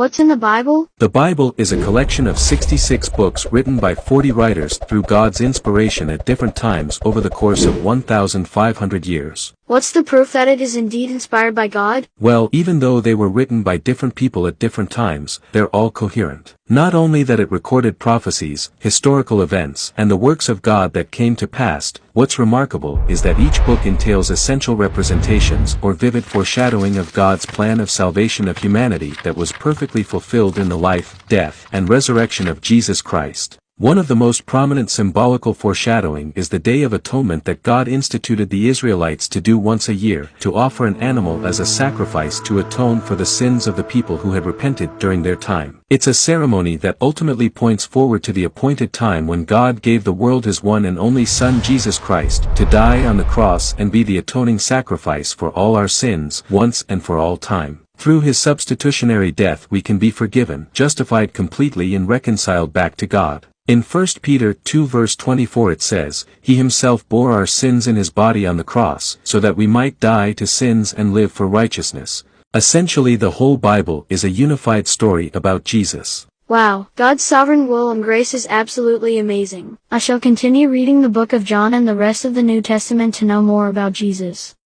What's in the Bible? The Bible is a collection of 66 books written by 40 writers through God's inspiration at different times over the course of 1,500 years. What's the proof that it is indeed inspired by God? Well, even though they were written by different people at different times, they're all coherent. Not only that it recorded prophecies, historical events, and the works of God that came to pass, what's remarkable is that each book entails essential representations or vivid foreshadowing of God's plan of salvation of humanity that was perfectly fulfilled in the life, death, and resurrection of Jesus Christ. One of the most prominent symbolical foreshadowing is the Day of Atonement that God instituted the Israelites to do once a year, to offer an animal as a sacrifice to atone for the sins of the people who had repented during their time. It's a ceremony that ultimately points forward to the appointed time when God gave the world His one and only Son Jesus Christ to die on the cross and be the atoning sacrifice for all our sins, once and for all time. Through His substitutionary death we can be forgiven, justified completely and reconciled back to God. In 1 Peter 2 verse 24 it says, "He Himself bore our sins in His body on the cross, so that we might die to sins and live for righteousness." Essentially the whole Bible is a unified story about Jesus. Wow, God's sovereign will and grace is absolutely amazing. I shall continue reading the book of John and the rest of the New Testament to know more about Jesus.